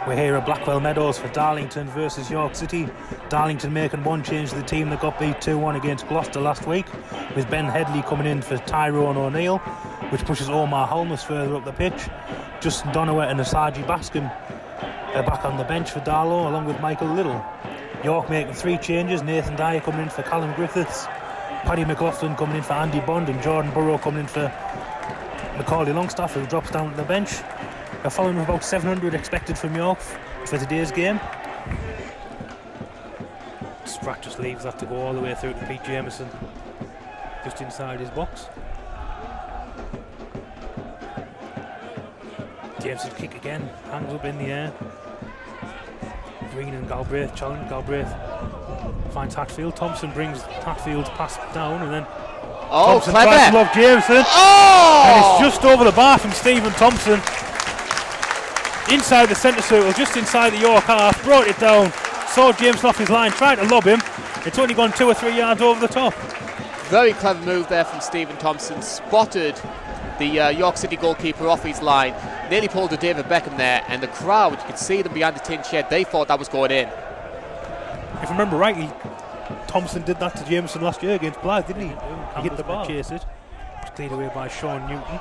We're here at Blackwell Meadows for Darlington versus York City. Darlington making one change to the team that got beat 2-1 against Gloucester last week, with Ben Headley coming in for Tyrone O'Neill, which pushes Omar Holness further up the pitch. Justin Donowet and Asaji Bascom are back on the bench for Darlo, along with Michael Little. York making three changes: Nathan Dyer coming in for Callum Griffiths, Paddy McLaughlin coming in for Andy Bond, and Jordan Burrow coming in for Macaulay Longstaff, who drops down to the bench. A following of about 700 expected from York for today's game. Spratt just leaves that to go all the way through to Pete Jameson, just inside his box. Jameson kick again, hangs up in the air. Green and Galbraith challenge. Galbraith finds Hatfield. Thompson brings Hatfield's pass down, and then Thompson tries to love Jameson. Oh! And it's just over the bar from Stephen Thompson. Inside the centre circle, just inside the York half, brought it down, saw Jameson off his line, tried to lob him. It's only gone 2 or 3 yards over the top. Very clever move there from Stephen Thompson. Spotted the York City goalkeeper off his line, nearly pulled a David Beckham there, and the crowd, you could see them behind the tin shed, they thought that was going in. If I remember rightly, Thompson did that to Jameson last year against Blythe, didn't he? He hit the ball. Chase it. Cleared away by Sean Newton.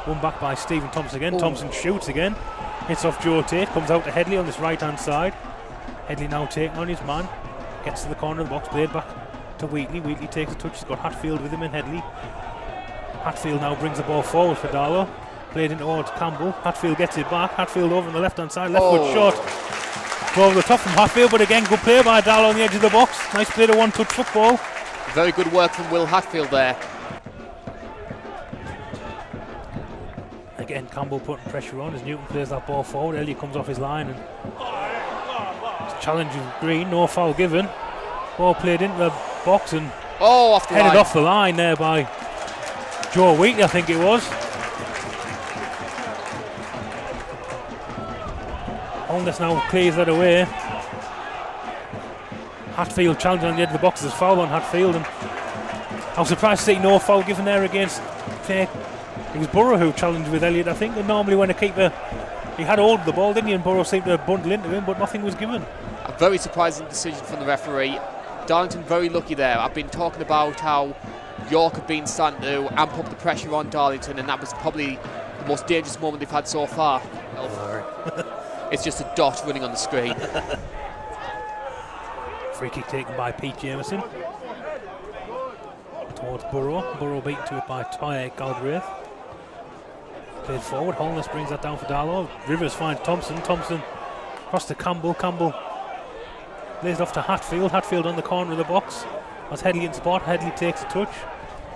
One back by Stephen Thompson again. Ooh. Thompson shoots again. Hits off Joe Tate. Comes out to Headley on this right hand side. Headley now taking on his man. Gets to the corner of the box. Played back to Wheatley. Wheatley takes a touch. He's got Hatfield with him and Headley. Hatfield now brings the ball forward for Darlo. Played in towards Campbell. Hatfield gets it back. Hatfield over on the left hand side. Left foot shot. Go over the top from Hatfield, but again good play by Darlo on the edge of the box. Nice play to one touch football. Very good work from Will Hatfield there. Again, Campbell putting pressure on as Newton plays that ball forward. Elliott comes off his line and challenging Green. No foul given. Ball played into the box and headed off the line there by Joe Wheatley, I think it was. Holness now clears that away. Hatfield challenging on the edge of the box. There's a foul on Hatfield, and I was surprised to see no foul given there against it was Burrow who challenged with Elliott, I think, and normally when a keeper, he had hold of the ball, didn't he, and Burrow seemed to bundle into him, but nothing was given. A very surprising decision from the referee. Darlington very lucky there. I've been talking about how York have been starting to amp up the pressure on Darlington, and that was probably the most dangerous moment they've had so far. It's just a dot running on the screen. Free kick taken by Pete Jameson towards Burrow. Burrow beaten to it by Galbraith. Played forward. Holness brings that down for Darlo. Rivers finds Thompson. Thompson across to Campbell. Campbell lays off to Hatfield. Hatfield on the corner of the box. As Headley in spot. Headley takes a touch.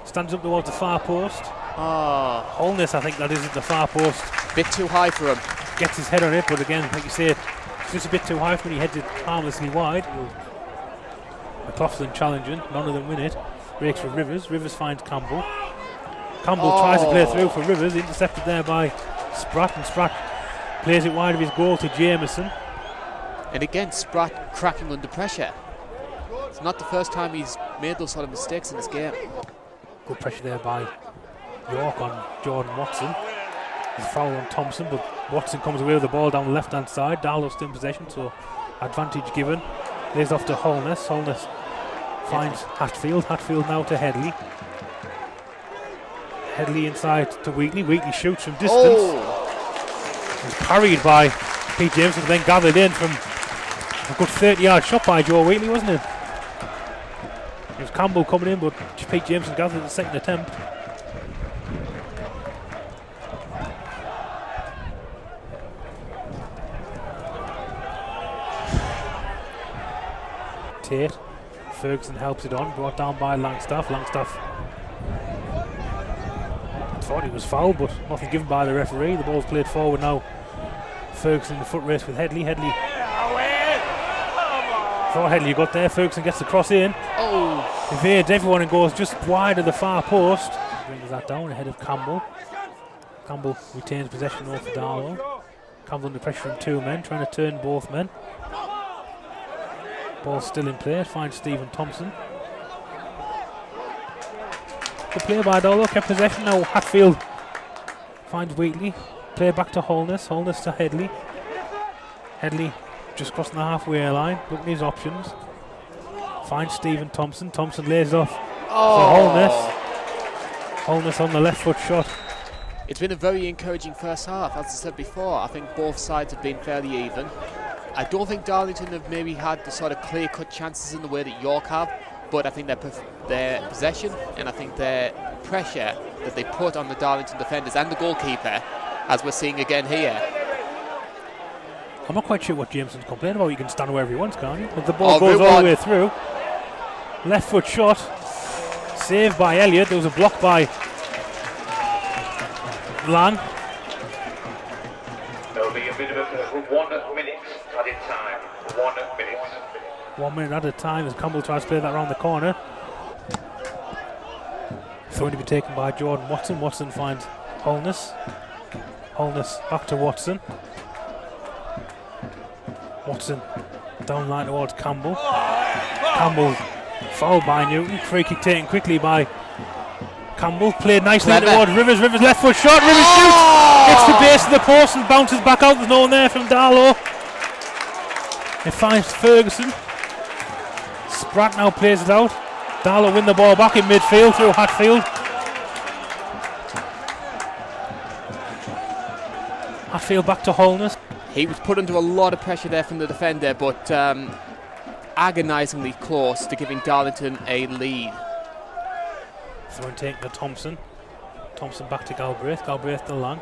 Stands up towards the far post. Holness, I think that is at the far post. Bit too high for him. Gets his head on it, but again, like you say, it's just a bit too high when he heads it harmlessly wide. McLaughlin challenging. None of them win it. Breaks for Rivers. Rivers finds Campbell. Campbell tries to play through for Rivers, intercepted there by Spratt, and Spratt plays it wide of his goal to Jameson. And again, Spratt cracking under pressure. It's not the first time he's made those sort of mistakes in this game. Good pressure there by York on Jordan Watson. There's a foul on Thompson, but Watson comes away with the ball down the left hand side. Darlo still in possession, so advantage given. Lays off to Holness. Holness finds Hatfield. Hatfield now to Headley. Headley inside to Wheatley. Wheatley shoots from distance. He's parried by Pete Jameson, then gathered in from a good 30-yard shot by Joe Wheatley, wasn't it? It was Campbell coming in, but Pete Jameson gathered the second attempt. Tate. Ferguson helps it on, brought down by Langstaff. Langstaff thought he was fouled, but nothing given by the referee. The ball's played forward now. Ferguson in the foot race with Headley. Headley thought Headley got there. Ferguson gets the cross in. Evades everyone and goes just wide of the far post. Brings that down ahead of Campbell. Campbell retains possession over Darlo. Campbell under pressure from two men, trying to turn both men. Ball still in play. Finds Stephen Thompson. Good play by Darlo, kept possession. Now Hatfield finds Wheatley. Play back to Holness. Holness to Headley. Headley just crossing the halfway line, looking at his options. Finds Stephen Thompson. Thompson lays off for Holness. Holness on the left foot shot. It's been a very encouraging first half, as I said before. I think both sides have been fairly even. I don't think Darlington have maybe had the sort of clear-cut chances in the way that York have, but I think their possession and I think their pressure that they put on the Darlington defenders and the goalkeeper, as we're seeing again here. I'm not quite sure what Jameson's complaining about. He can stand wherever he wants, can't he? But the ball goes all the way through. Left foot shot. Saved by Elliott. There was a block by Lang. There'll be a minimum of 1 minute added time. 1 minute. 1 minute at a time as Campbell tries to play that around the corner. Thrown to be taken by Jordan Watson. Watson finds Holness. Holness back to Watson. Watson down line towards Campbell. Campbell fouled by Newton. Free kick taken quickly by Campbell. Played nicely towards Rivers. Rivers left foot shot. Rivers shoots. Hits the base of the post and bounces back out. There's no one there from Darlo. It finds Ferguson. Spratt now plays it out. Darlo win the ball back in midfield through Hatfield. Hatfield back to Holness. He was put under a lot of pressure there from the defender, but agonisingly close to giving Darlington a lead. Throw and take to Thompson. Thompson back to Galbraith. Galbraith to Lang.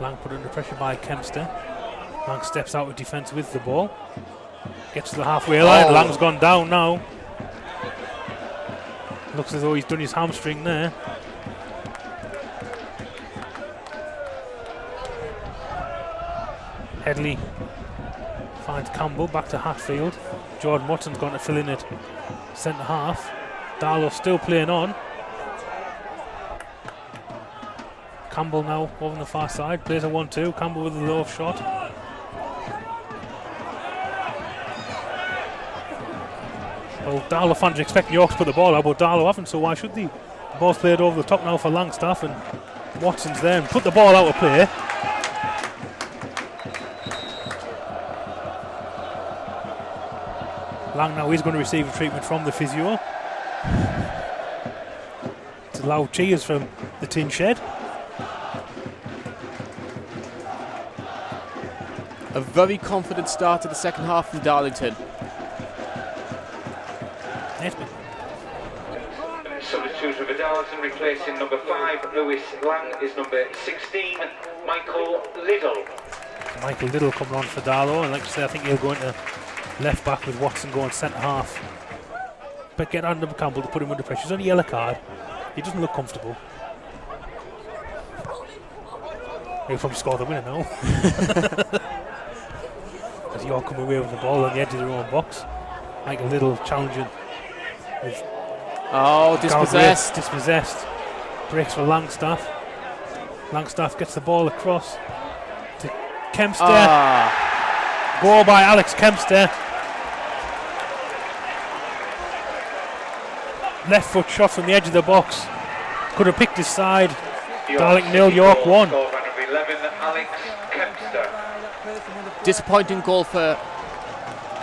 Lang put under pressure by Kempster. Lang steps out of defence with the ball. Gets to the halfway line. Lang's gone down now. Looks as though he's done his hamstring there. Headley finds Campbell back to Hatfield. Jordan Watson's gone to fill in at centre half. Darlo still playing on. Campbell now over on the far side. Plays a 1-2. Campbell with a low shot. Well, Darlo fans are expecting York to put the ball out, but Darlo haven't, so why should they? The ball's played over the top now for Langstaff, and Watson's there and put the ball out of play. Lang now is going to receive a treatment from the physio. It's loud cheers from the tin shed. A very confident start to the second half from Darlington. Substitute for Darlington, replacing number 5, Lewis Lang, is number 16, Michael Liddell. Michael Liddell coming on for Darlo, and like I say, I think he'll go into left back with Watson going centre half. But get under Campbell to put him under pressure. He's on a yellow card. He doesn't look comfortable. He'll probably score the winner now. As York come away with the ball on the edge of their own box. Michael Liddell challenging with dispossessed. Dispossessed. Breaks for Langstaff. Langstaff gets the ball across to Kempster. Goal by Alex Kempster. Left foot shot from the edge of the box. Could have picked his side. Darlington 0, York 1. Disappointing goal for,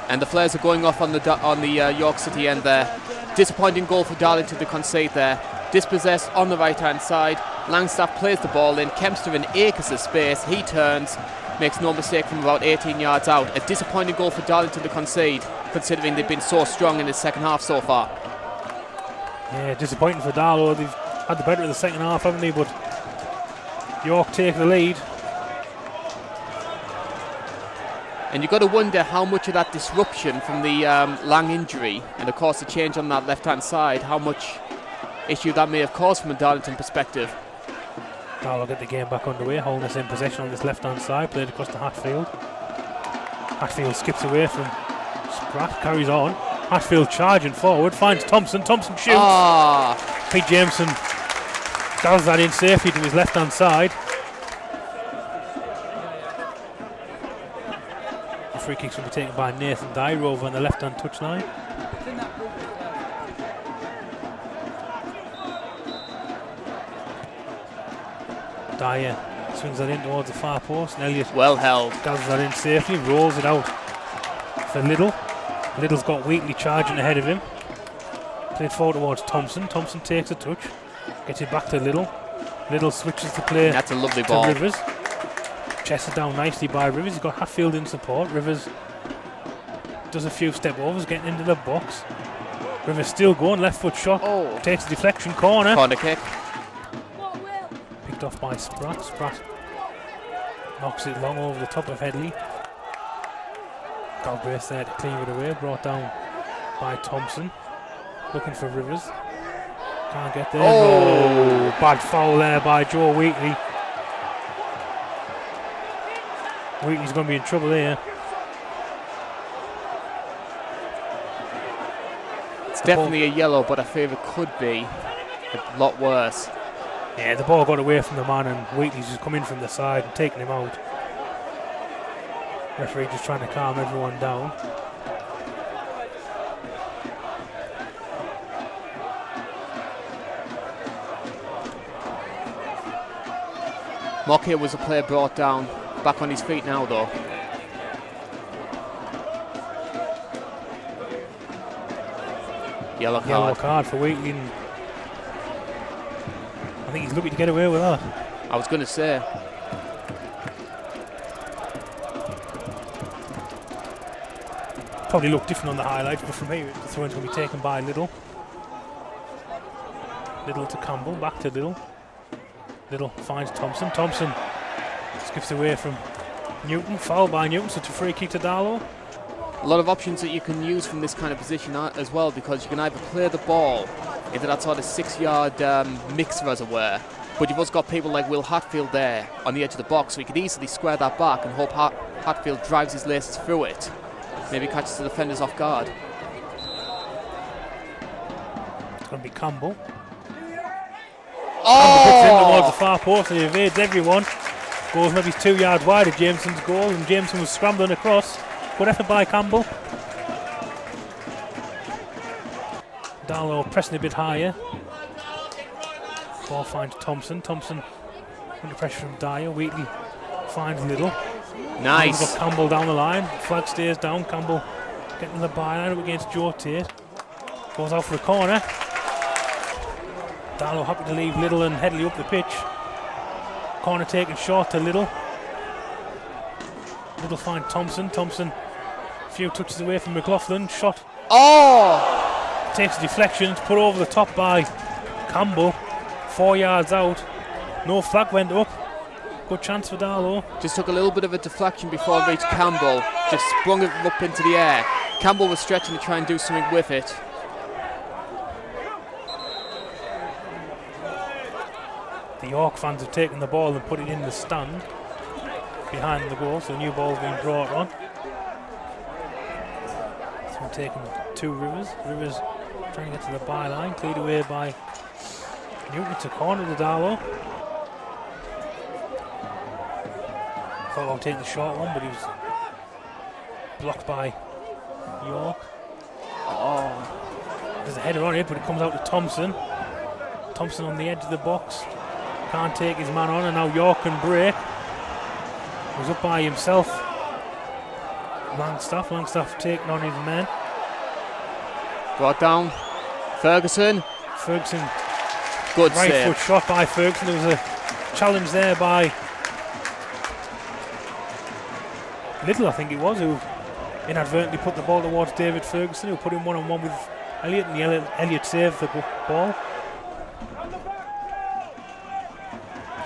and the flares are going off on the York City end there. Disappointing goal for Darlington to concede there. Dispossessed on the right hand side. Langstaff plays the ball in. Kempster in acres of space. He turns, makes no mistake from about 18 yards out. A disappointing goal for Darlington to concede, considering they've been so strong in the second half so far. Yeah, disappointing for Darlo. They've had the better of the second half, haven't they? But York take the lead. And you've got to wonder how much of that disruption from the Lang injury, and of course the change on that left-hand side, how much issue that may have caused from a Darlington perspective. Darlo get the game back underway, holding us in possession on this left-hand side, played across to Hatfield. Hatfield skips away from Spratt, carries on. Hatfield charging forward, finds Thompson. Thompson shoots. Pete Jameson does that in safely to his left-hand side. The free kicks will be taken by Nathan Dyer over on the left-hand touchline. Dyer swings that in towards the far post, and Elliott Well held. gathers that in safely, rolls it out for Little. Little's got Wheatley charging ahead of him. Played forward towards Thompson. Thompson takes a touch, gets it back to Little. Little switches the play. That's a lovely to ball. Rivers. Chested down nicely by Rivers. He's got Hatfield in support. Rivers does a few step overs, getting into the box. Rivers still going, left foot shot. Oh. Takes a deflection, corner. Corner kick. Picked off by Spratt. Spratt knocks it long over the top of Headley. Galbraith there to clear it away. Brought down by Thompson. Looking for Rivers. Can't get there. Oh. Bad foul there by Joe Wheatley. Wheatley's going to be in trouble here. It's definitely a yellow, but I fear it could be a lot worse. Yeah, the ball got away from the man and Wheatley's just come in from the side and taken him out. Referee just trying to calm everyone down. Mockett was a player brought down. Back on his feet now though. Yellow card For Wheatley. I think he's lucky to get away with that. I was going to say. Probably looked different on the highlights, but from here the throw-in's going to be taken by Little. Little to Campbell, back to Little. Little finds Thompson. Thompson skips away from Newton. Foul by Newton, so it's a free kick to Darlo. A lot of options that you can use from this kind of position as well, because you can either play the ball into that sort of 6-yard mixer, as it were, but you've also got people like Will Hatfield there on the edge of the box, so he could easily square that back and hope Hatfield drives his laces through it. Maybe catches the defenders off guard. It's going to be Campbell. Oh! Campbell puts it in towards the far post and he evades everyone. Goes maybe 2 yards wide of Jameson's goal, and Jameson was scrambling across. Good effort by Campbell. Darlo pressing a bit higher. Ball finds Thompson. Thompson under pressure from Dyer. Wheatley finds Little. Nice. Got Campbell down the line. Flag stays down. Campbell getting the byline up against Joe Tate. Goes out for a corner. Darlo happy to leave Little and Headley up the pitch. Corner taken short to Little. Little find Thompson. Thompson a few touches away from McLaughlin. Shot. Oh! Takes a deflection. It's put over the top by Campbell. 4 yards out. No flag went up. Good chance for Darlo. Just took a little bit of a deflection before it reached Campbell. Just sprung it up into the air. Campbell was stretching to try and do something with it. The York fans have taken the ball and put it in the stand behind the goal, so a new ball's been brought on. So we're taking to Rivers. Rivers trying to get to the byline, cleared away by Newton to corner to Darlo. Thought about taking the short one, but he was blocked by York. Oh. There's a header on it, but it comes out to Thompson. Thompson on the edge of the box. Can't take his man on, and now York can break. He's up by himself. Langstaff taking on his men. Brought down. Ferguson. Good right save. Foot shot by Ferguson. There was a challenge there by Little, I think it was, who inadvertently put the ball towards David Ferguson, who put him one-on-one with Elliott, and Elliott saved the ball.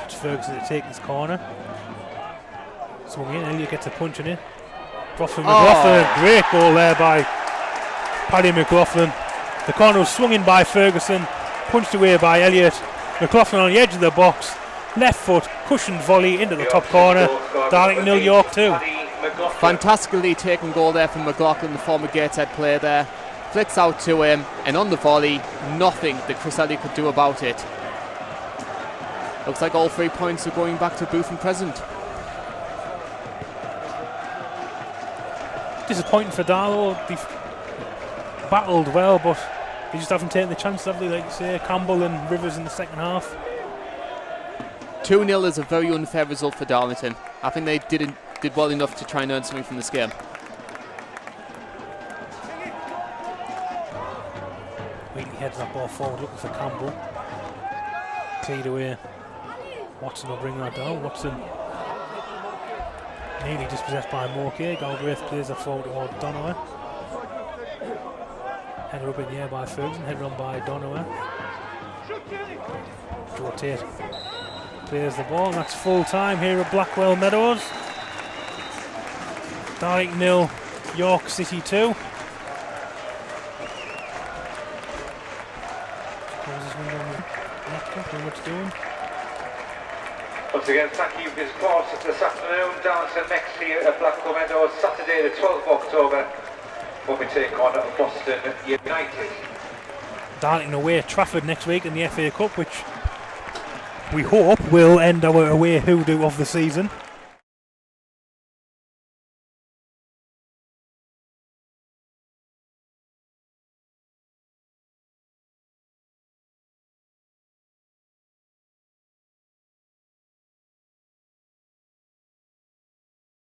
It's Ferguson to take his corner. Swung in, Elliott gets a punch in it. McLaughlin, great goal there by Paddy McLaughlin. The corner was swung in by Ferguson, punched away by Elliott. McLaughlin on the edge of the box, left foot, cushioned volley into the top corner. Darlington 0, York 2. Fantastically taken goal there from McLaughlin, the former Gateshead player there. Flicks out to him, and on the volley, nothing that Chris Elliott could do about it. Looks like all 3 points are going back to Booth and Present. Disappointing for Darlo. They've battled well, but they just haven't taken the chance, have they? Like you say, Campbell and Rivers in the second half. 2-0 is a very unfair result for Darlington. I think they did well enough to try and earn something from this game. Wheatley heads that ball forward, looking for Campbell. Cleared away. Watson will bring that down. Watson nearly dispossessed by Morkay. Galbraith plays that forward toward Donowa. Header up in the air by Ferguson. Header on by Donowa. Joe Tate plays the ball. That's full time here at Blackwell Meadows. Darlington 0, York City 2. What's doing? Once again, thank you for your support this afternoon. Darlington next here at Blackwell Meadows, Saturday the 12th of October, when we take on Boston United. Darlington away at Trafford next week in the FA Cup, which we hope will end our away hoodoo of the season.